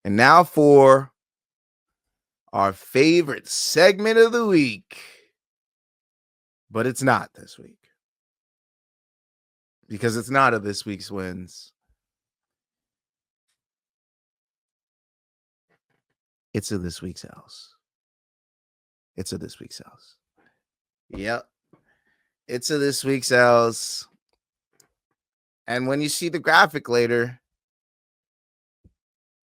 And now for our favorite segment of the week. But it's not this week. Because it's not of this week's wins. It's of this week's house. It's of this week's house. Yep. It's of this week's house. And when you see the graphic later,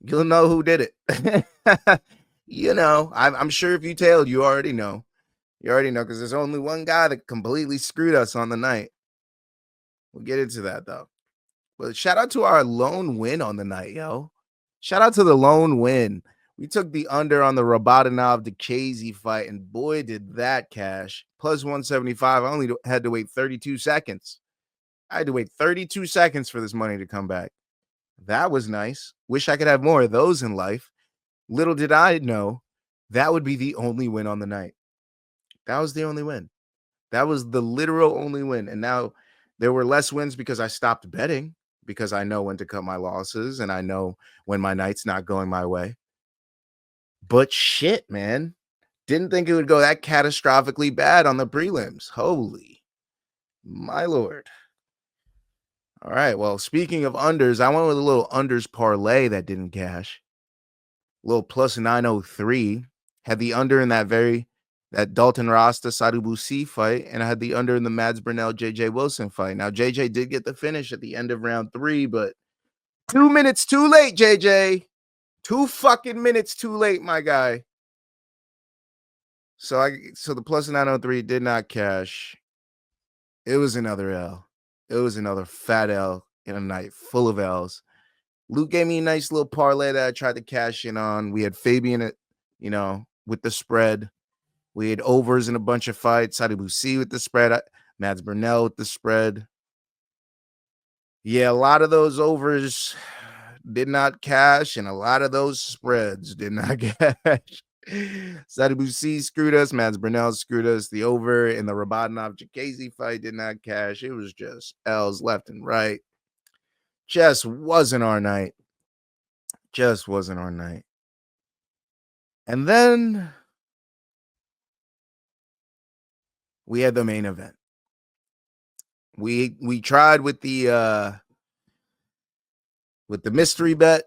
you'll know who did it. You know, I'm sure if you tailed, you already know. You already know because there's only one guy that completely screwed us on the night. We'll get into that though. But shout out to our lone win on the night, yo. Shout out to the lone win. We took the under on the Rabadanov Dikazy fight, and boy, did that cash. Plus 175. I only had to wait 32 seconds. I had to wait 32 seconds for this money to come back. That was nice. Wish I could have more of those in life. Little did I know that would be the only win on the night. That was the only win. That was the literal only win. And now there were less wins because I stopped betting, because I know when to cut my losses and I know when my night's not going my way. But shit, man. Didn't think it would go that catastrophically bad on the prelims. Holy my lord. All right. Well, speaking of unders, I went with a little unders parlay that didn't cash. A little plus 903. Had the under in that Dalton Rasta Sadubusi fight, and I had the under in the Mads Burnell JJ Wilson fight. Now, JJ did get the finish at the end of round 3, but 2 minutes too late, JJ. 2 fucking minutes too late, my guy. So the plus 903 did not cash. It was another L. It was another fat L in a night full of L's. Luke gave me a nice little parlay that I tried to cash in on. We had Fabian at, with the spread. We had overs in a bunch of fights. Sadibusi with the spread. Mads Burnell with the spread. Yeah, a lot of those overs did not cash, and a lot of those spreads did not cash. Sadibusi screwed us. Mads Burnell screwed us. The over in the Rabadanov Jakazi fight did not cash. It was just L's left and right. Just wasn't our night. Just wasn't our night. And then we had the main event. We tried with the mystery bet.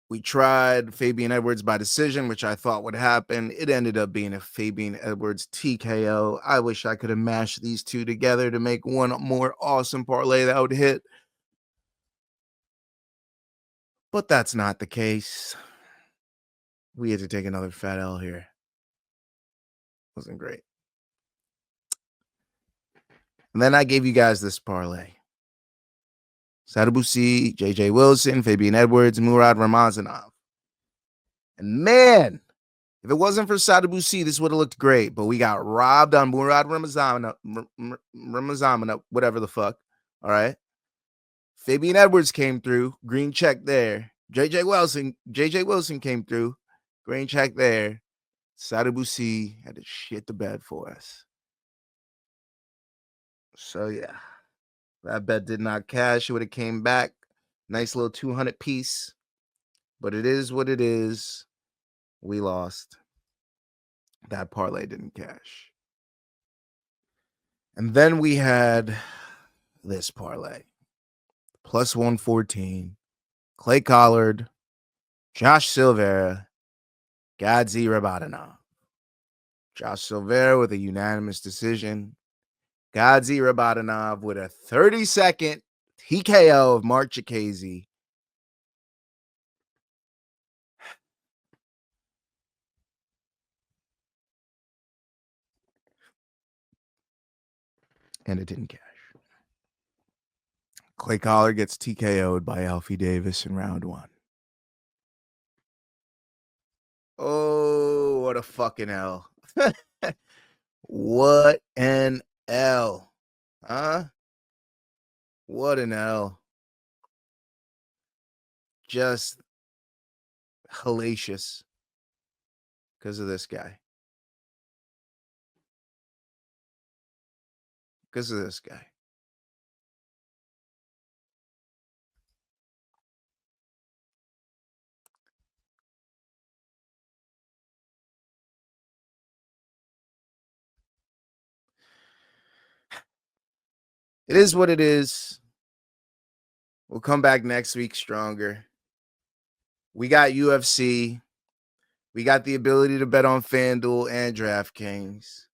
We tried Fabian Edwards by decision, which I thought would happen. It ended up being a Fabian Edwards TKO. I wish I could have mashed these two together to make one more awesome parlay that would hit. But that's not the case. We had to take another fat L here. Wasn't great. And then I gave you guys this parlay. Sadabusi, JJ Wilson, Fabian Edwards, Murad Ramazanov. And man, if it wasn't for Sadabusi, this would have looked great. But we got robbed on Murad Ramazanov, whatever the fuck. All right. Fabian Edwards came through. Green check there. JJ Wilson came through. Green check there. Sadabusi had to shit the bed for us. So yeah, that bet did not cash. It would have came back. Nice little 200 piece. But it is what it is. We lost. That parlay didn't cash. And then we had this parlay. Plus 114. Clay Collard, Josh Silvera, Gadzi Rabadanov. Josh Silvera with a unanimous decision. Gadzi Rabadanov with a 30-second TKO of Mark Chikazy. And it didn't cash. Clay Collard gets TKO'd by Alfie Davis in round 1. Oh, what a fucking L. What an L. Huh? What an L. Just hellacious because of this guy. Because of this guy. It is what it is. We'll come back next week stronger. We got UFC. We got the ability to bet on FanDuel and DraftKings.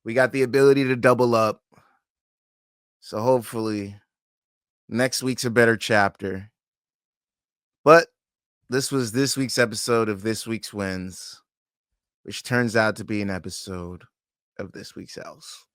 We got the ability to double up. So hopefully next week's a better chapter. But this was this week's episode of This Week's Wins, which turns out to be an episode of This Week's Else.